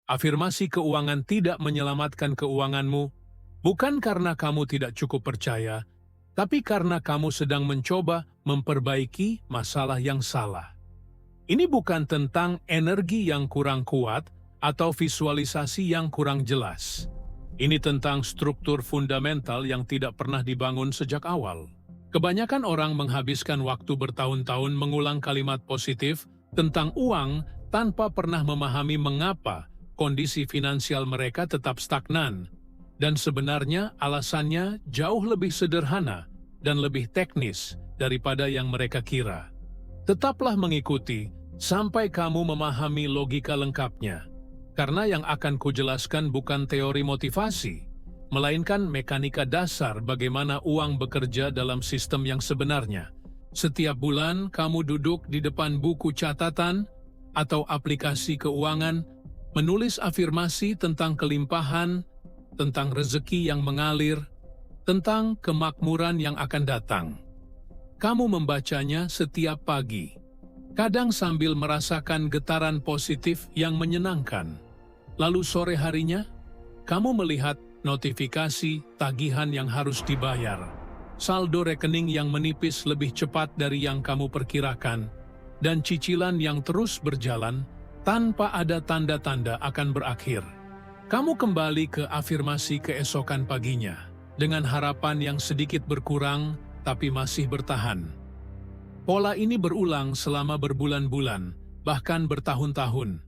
Afirmasi keuangan tidak menyelamatkan keuanganmu, bukan karena kamu tidak cukup percaya, tapi karena kamu sedang mencoba memperbaiki masalah yang salah. Ini bukan tentang energi yang kurang kuat atau visualisasi yang kurang jelas. Ini tentang struktur fundamental yang tidak pernah dibangun sejak awal. Kebanyakan orang menghabiskan waktu bertahun-tahun mengulang kalimat positif tentang uang tanpa pernah memahami mengapa kondisi finansial mereka tetap stagnan. Dan sebenarnya alasannya jauh lebih sederhana dan lebih teknis daripada yang mereka kira. Tetaplah mengikuti sampai kamu memahami logika lengkapnya. Karena yang akan kujelaskan bukan teori motivasi, melainkan mekanika dasar bagaimana uang bekerja dalam sistem yang sebenarnya. Setiap bulan kamu duduk di depan buku catatan atau aplikasi keuangan, menulis afirmasi tentang kelimpahan, tentang rezeki yang mengalir, tentang kemakmuran yang akan datang. Kamu membacanya setiap pagi, kadang sambil merasakan getaran positif yang menyenangkan. Lalu sore harinya, kamu melihat notifikasi tagihan yang harus dibayar, saldo rekening yang menipis lebih cepat dari yang kamu perkirakan, dan cicilan yang terus berjalan tanpa ada tanda-tanda akan berakhir. Kamu kembali ke afirmasi keesokan paginya, dengan harapan yang sedikit berkurang tapi masih bertahan. Pola ini berulang selama berbulan-bulan, bahkan bertahun-tahun.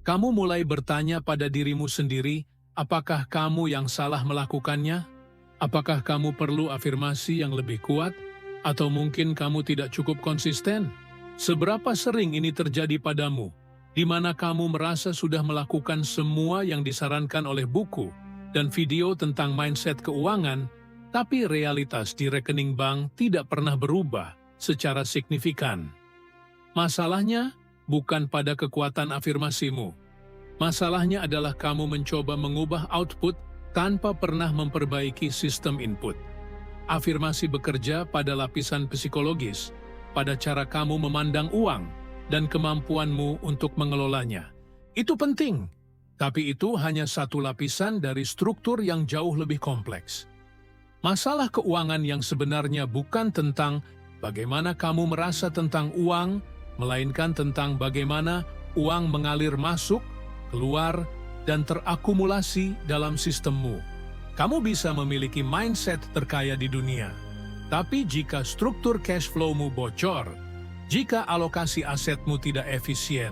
Kamu mulai bertanya pada dirimu sendiri, apakah kamu yang salah melakukannya? Apakah kamu perlu afirmasi yang lebih kuat? Atau mungkin kamu tidak cukup konsisten? Seberapa sering ini terjadi padamu, di mana kamu merasa sudah melakukan semua yang disarankan oleh buku dan video tentang mindset keuangan, tapi realitas di rekening bank tidak pernah berubah secara signifikan? Masalahnya bukan pada kekuatan afirmasimu. Masalahnya adalah kamu mencoba mengubah output tanpa pernah memperbaiki sistem input. Afirmasi bekerja pada lapisan psikologis, pada cara kamu memandang uang, dan kemampuanmu untuk mengelolanya. Itu penting, tapi itu hanya satu lapisan dari struktur yang jauh lebih kompleks. Masalah keuangan yang sebenarnya bukan tentang bagaimana kamu merasa tentang uang, melainkan tentang bagaimana uang mengalir masuk, keluar, dan terakumulasi dalam sistemmu. Kamu bisa memiliki mindset terkaya di dunia, tapi jika struktur cash flow-mu bocor, jika alokasi asetmu tidak efisien,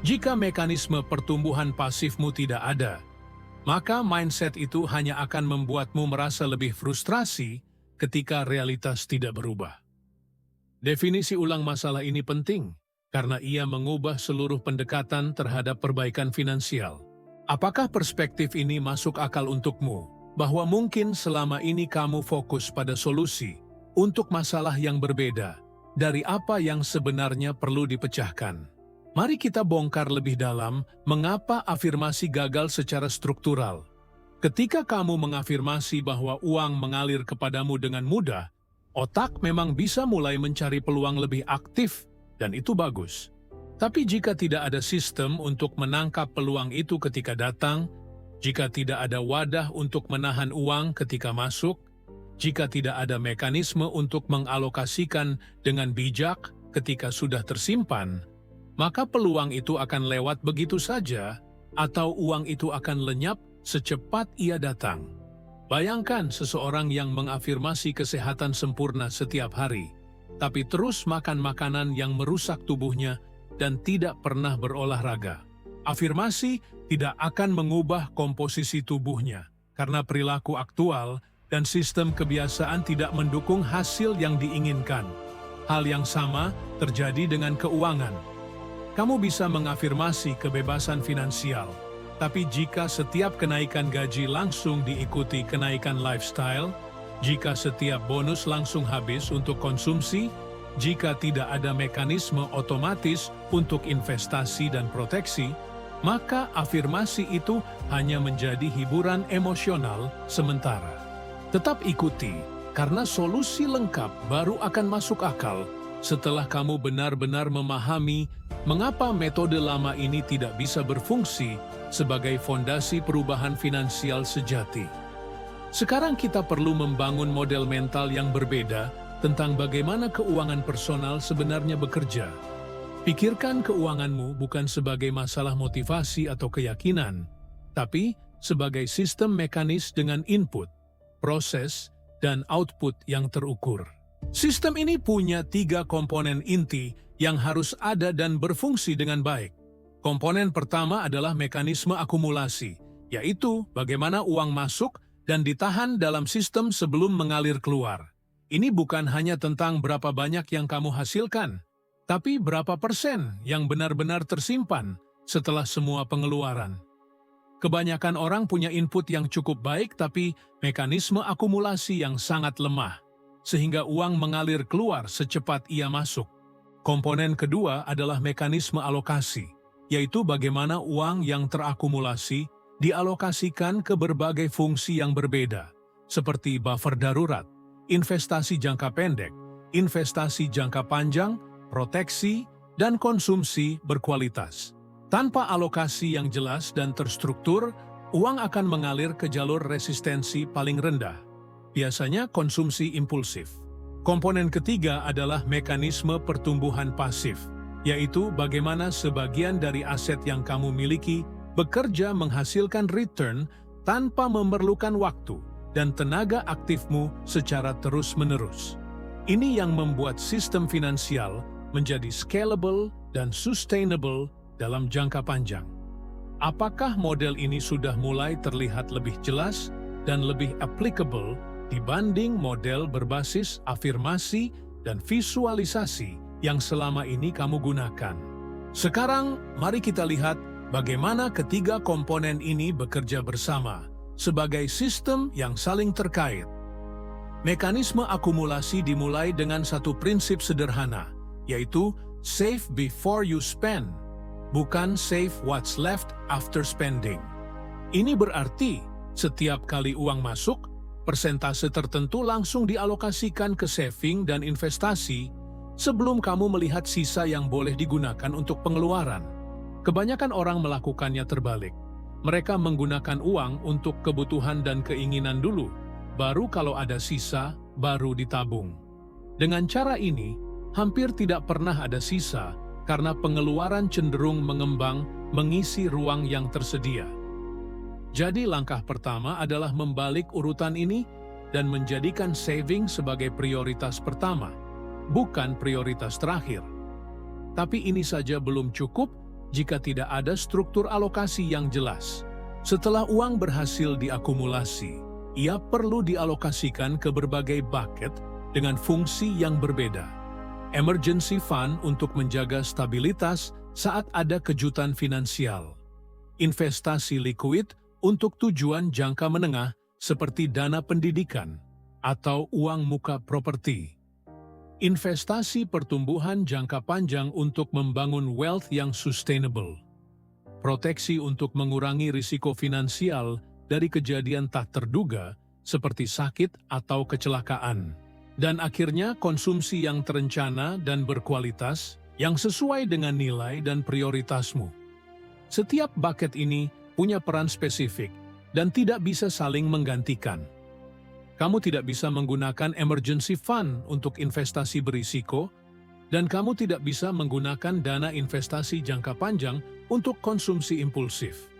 jika mekanisme pertumbuhan pasifmu tidak ada, maka mindset itu hanya akan membuatmu merasa lebih frustrasi ketika realitas tidak berubah. Definisi ulang masalah ini penting, karena ia mengubah seluruh pendekatan terhadap perbaikan finansial. Apakah perspektif ini masuk akal untukmu? Bahwa mungkin selama ini kamu fokus pada solusi untuk masalah yang berbeda dari apa yang sebenarnya perlu dipecahkan. Mari kita bongkar lebih dalam mengapa afirmasi gagal secara struktural. Ketika kamu mengafirmasi bahwa uang mengalir kepadamu dengan mudah, otak memang bisa mulai mencari peluang lebih aktif, dan itu bagus. Tapi jika tidak ada sistem untuk menangkap peluang itu ketika datang, jika tidak ada wadah untuk menahan uang ketika masuk, jika tidak ada mekanisme untuk mengalokasikan dengan bijak ketika sudah tersimpan, maka peluang itu akan lewat begitu saja, atau uang itu akan lenyap secepat ia datang. Bayangkan seseorang yang mengafirmasi kesehatan sempurna setiap hari, tapi terus makan makanan yang merusak tubuhnya dan tidak pernah berolahraga. Afirmasi tidak akan mengubah komposisi tubuhnya, karena perilaku aktual dan sistem kebiasaan tidak mendukung hasil yang diinginkan. Hal yang sama terjadi dengan keuangan. Kamu bisa mengafirmasi kebebasan finansial, tapi jika setiap kenaikan gaji langsung diikuti kenaikan lifestyle, jika setiap bonus langsung habis untuk konsumsi, jika tidak ada mekanisme otomatis untuk investasi dan proteksi, maka afirmasi itu hanya menjadi hiburan emosional sementara. Tetap ikuti, karena solusi lengkap baru akan masuk akal setelah kamu benar-benar memahami mengapa metode lama ini tidak bisa berfungsi sebagai fondasi perubahan finansial sejati. Sekarang kita perlu membangun model mental yang berbeda tentang bagaimana keuangan personal sebenarnya bekerja. Pikirkan keuanganmu bukan sebagai masalah motivasi atau keyakinan, tapi sebagai sistem mekanis dengan input, proses, dan output yang terukur. Sistem ini punya 3 komponen inti yang harus ada dan berfungsi dengan baik. Komponen pertama adalah mekanisme akumulasi, yaitu bagaimana uang masuk dan ditahan dalam sistem sebelum mengalir keluar. Ini bukan hanya tentang berapa banyak yang kamu hasilkan, tapi berapa persen yang benar-benar tersimpan setelah semua pengeluaran. Kebanyakan orang punya input yang cukup baik tapi mekanisme akumulasi yang sangat lemah, sehingga uang mengalir keluar secepat ia masuk. Komponen kedua adalah mekanisme alokasi, yaitu bagaimana uang yang terakumulasi dialokasikan ke berbagai fungsi yang berbeda, seperti buffer darurat, investasi jangka pendek, investasi jangka panjang, proteksi, dan konsumsi berkualitas. Tanpa alokasi yang jelas dan terstruktur, uang akan mengalir ke jalur resistensi paling rendah, biasanya konsumsi impulsif. Komponen ketiga adalah mekanisme pertumbuhan pasif, yaitu bagaimana sebagian dari aset yang kamu miliki bekerja menghasilkan return tanpa memerlukan waktu dan tenaga aktifmu secara terus-menerus. Ini yang membuat sistem finansial menjadi scalable dan sustainable dalam jangka panjang. Apakah model ini sudah mulai terlihat lebih jelas dan lebih applicable dibanding model berbasis afirmasi dan visualisasi yang selama ini kamu gunakan? Sekarang, mari kita lihat bagaimana ketiga komponen ini bekerja bersama sebagai sistem yang saling terkait. Mekanisme akumulasi dimulai dengan satu prinsip sederhana, yaitu save before you spend, bukan save what's left after spending. Ini berarti setiap kali uang masuk, persentase tertentu langsung dialokasikan ke saving dan investasi sebelum kamu melihat sisa yang boleh digunakan untuk pengeluaran. Kebanyakan orang melakukannya terbalik. Mereka menggunakan uang untuk kebutuhan dan keinginan dulu, baru kalau ada sisa, baru ditabung. Dengan cara ini, hampir tidak pernah ada sisa karena pengeluaran cenderung mengembang mengisi ruang yang tersedia. Jadi langkah pertama adalah membalik urutan ini dan menjadikan saving sebagai prioritas pertama, bukan prioritas terakhir. Tapi ini saja belum cukup jika tidak ada struktur alokasi yang jelas. Setelah uang berhasil diakumulasi, ia perlu dialokasikan ke berbagai bucket dengan fungsi yang berbeda. Emergency fund untuk menjaga stabilitas saat ada kejutan finansial. Investasi liquid untuk tujuan jangka menengah seperti dana pendidikan atau uang muka properti. Investasi pertumbuhan jangka panjang untuk membangun wealth yang sustainable. Proteksi untuk mengurangi risiko finansial dari kejadian tak terduga seperti sakit atau kecelakaan. Dan akhirnya konsumsi yang terencana dan berkualitas yang sesuai dengan nilai dan prioritasmu. Setiap bucket ini punya peran spesifik dan tidak bisa saling menggantikan. Kamu tidak bisa menggunakan emergency fund untuk investasi berisiko, dan kamu tidak bisa menggunakan dana investasi jangka panjang untuk konsumsi impulsif.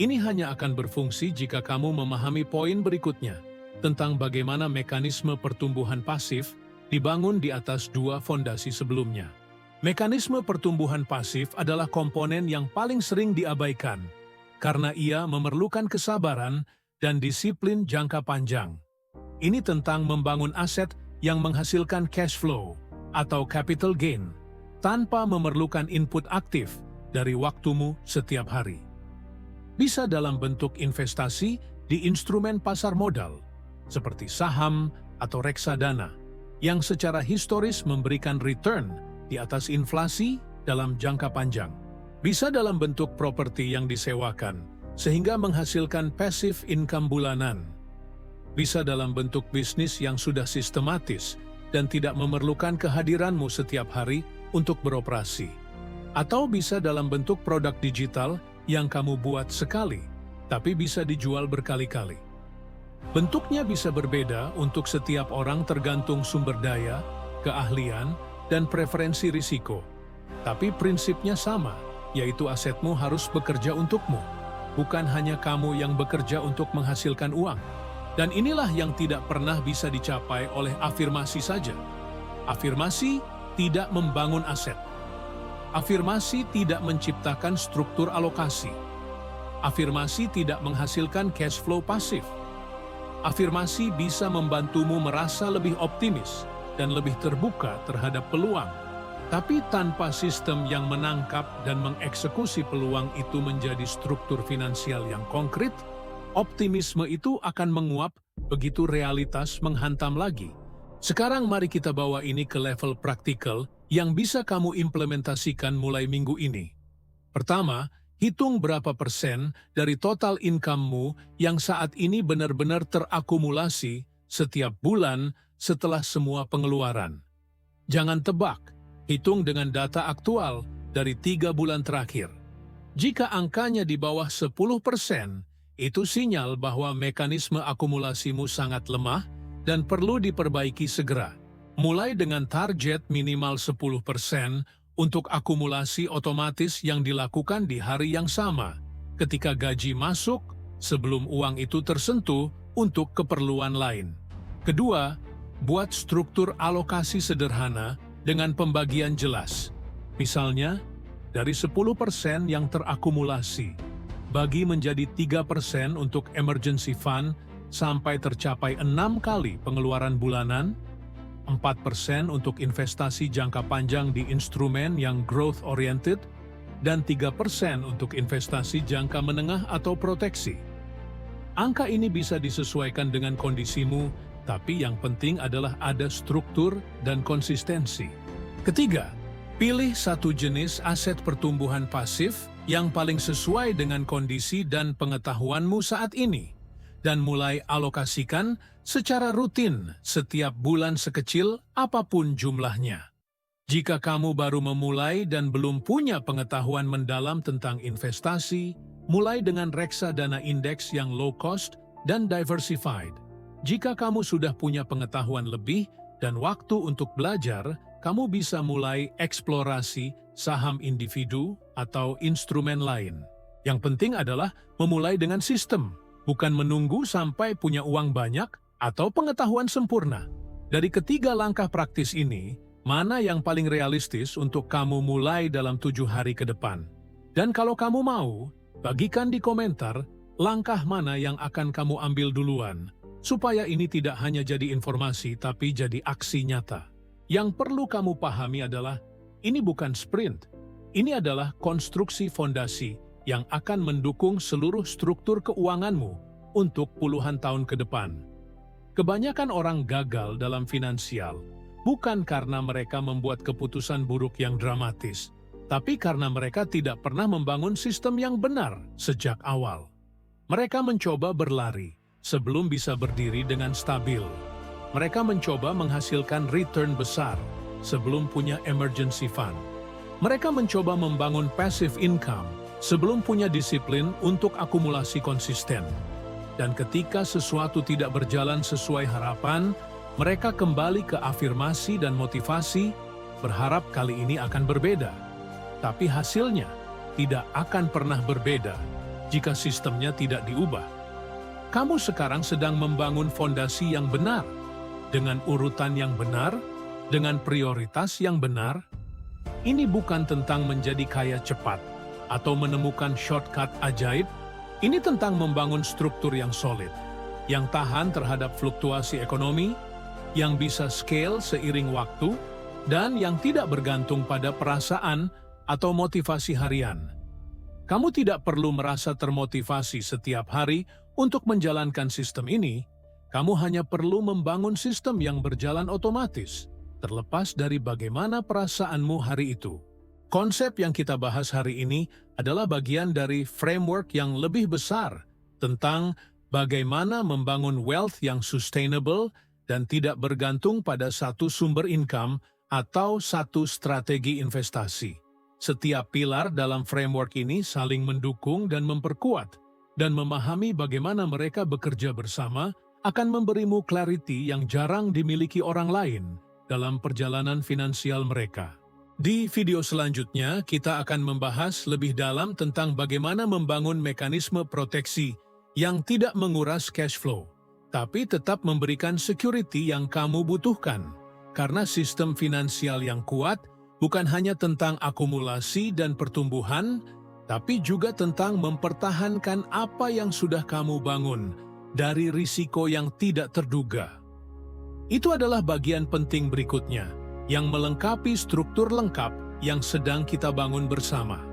Ini hanya akan berfungsi jika kamu memahami poin berikutnya tentang bagaimana mekanisme pertumbuhan pasif dibangun di atas dua fondasi sebelumnya. Mekanisme pertumbuhan pasif adalah komponen yang paling sering diabaikan, karena ia memerlukan kesabaran dan disiplin jangka panjang. Ini tentang membangun aset yang menghasilkan cash flow atau capital gain tanpa memerlukan input aktif dari waktumu setiap hari. Bisa dalam bentuk investasi di instrumen pasar modal, seperti saham atau reksadana, yang secara historis memberikan return di atas inflasi dalam jangka panjang. Bisa dalam bentuk properti yang disewakan, sehingga menghasilkan passive income bulanan. Bisa dalam bentuk bisnis yang sudah sistematis dan tidak memerlukan kehadiranmu setiap hari untuk beroperasi. Atau bisa dalam bentuk produk digital yang kamu buat sekali, tapi bisa dijual berkali-kali. Bentuknya bisa berbeda untuk setiap orang tergantung sumber daya, keahlian, dan preferensi risiko. Tapi prinsipnya sama, yaitu asetmu harus bekerja untukmu, bukan hanya kamu yang bekerja untuk menghasilkan uang. Dan inilah yang tidak pernah bisa dicapai oleh afirmasi saja. Afirmasi tidak membangun aset. Afirmasi tidak menciptakan struktur alokasi. Afirmasi tidak menghasilkan cash flow pasif. Afirmasi bisa membantumu merasa lebih optimis dan lebih terbuka terhadap peluang. Tapi tanpa sistem yang menangkap dan mengeksekusi peluang itu menjadi struktur finansial yang konkret, optimisme itu akan menguap begitu realitas menghantam lagi. Sekarang mari kita bawa ini ke level praktikal yang bisa kamu implementasikan mulai minggu ini. Pertama, hitung berapa persen dari total income-mu yang saat ini benar-benar terakumulasi setiap bulan setelah semua pengeluaran. Jangan tebak, hitung dengan data aktual dari 3 bulan terakhir. Jika angkanya di bawah 10%, itu sinyal bahwa mekanisme akumulasimu sangat lemah dan perlu diperbaiki segera. Mulai dengan target minimal 10% untuk akumulasi otomatis yang dilakukan di hari yang sama, ketika gaji masuk sebelum uang itu tersentuh untuk keperluan lain. Kedua, buat struktur alokasi sederhana dengan pembagian jelas. Misalnya, dari 10% yang terakumulasi, bagi menjadi 3% untuk emergency fund sampai tercapai 6 kali pengeluaran bulanan, 4% untuk investasi jangka panjang di instrumen yang growth-oriented, dan 3% untuk investasi jangka menengah atau proteksi. Angka ini bisa disesuaikan dengan kondisimu, tapi yang penting adalah ada struktur dan konsistensi. Ketiga, pilih satu jenis aset pertumbuhan pasif yang paling sesuai dengan kondisi dan pengetahuanmu saat ini, dan mulai alokasikan secara rutin setiap bulan sekecil apapun jumlahnya. Jika kamu baru memulai dan belum punya pengetahuan mendalam tentang investasi, mulai dengan reksadana indeks yang low cost dan diversified. Jika kamu sudah punya pengetahuan lebih dan waktu untuk belajar, kamu bisa mulai eksplorasi saham individu atau instrumen lain. Yang penting adalah memulai dengan sistem, bukan menunggu sampai punya uang banyak atau pengetahuan sempurna. Dari ketiga langkah praktis ini, mana yang paling realistis untuk kamu mulai dalam 7 hari ke depan? Dan kalau kamu mau, bagikan di komentar langkah mana yang akan kamu ambil duluan, supaya ini tidak hanya jadi informasi tapi jadi aksi nyata. Yang perlu kamu pahami adalah, ini bukan sprint, ini adalah konstruksi fondasi yang akan mendukung seluruh struktur keuanganmu untuk puluhan tahun ke depan. Kebanyakan orang gagal dalam finansial bukan karena mereka membuat keputusan buruk yang dramatis, tapi karena mereka tidak pernah membangun sistem yang benar sejak awal. Mereka mencoba berlari sebelum bisa berdiri dengan stabil. Mereka mencoba menghasilkan return besar sebelum punya emergency fund. Mereka mencoba membangun passive income sebelum punya disiplin untuk akumulasi konsisten. Dan ketika sesuatu tidak berjalan sesuai harapan, mereka kembali ke afirmasi dan motivasi, berharap kali ini akan berbeda. Tapi hasilnya tidak akan pernah berbeda jika sistemnya tidak diubah. Kamu sekarang sedang membangun fondasi yang benar, dengan urutan yang benar, dengan prioritas yang benar. Ini bukan tentang menjadi kaya cepat atau menemukan shortcut ajaib. Ini tentang membangun struktur yang solid, yang tahan terhadap fluktuasi ekonomi, yang bisa scale seiring waktu, dan yang tidak bergantung pada perasaan atau motivasi harian. Kamu tidak perlu merasa termotivasi setiap hari untuk menjalankan sistem ini. Kamu hanya perlu membangun sistem yang berjalan otomatis, terlepas dari bagaimana perasaanmu hari itu. Konsep yang kita bahas hari ini adalah bagian dari framework yang lebih besar tentang bagaimana membangun wealth yang sustainable dan tidak bergantung pada satu sumber income atau satu strategi investasi. Setiap pilar dalam framework ini saling mendukung dan memperkuat, dan memahami bagaimana mereka bekerja bersama akan memberimu clarity yang jarang dimiliki orang lain dalam perjalanan finansial mereka. Di video selanjutnya, kita akan membahas lebih dalam tentang bagaimana membangun mekanisme proteksi yang tidak menguras cash flow, tapi tetap memberikan security yang kamu butuhkan. Karena sistem finansial yang kuat bukan hanya tentang akumulasi dan pertumbuhan, tapi juga tentang mempertahankan apa yang sudah kamu bangun dari risiko yang tidak terduga. Itu adalah bagian penting berikutnya, yang melengkapi struktur lengkap yang sedang kita bangun bersama.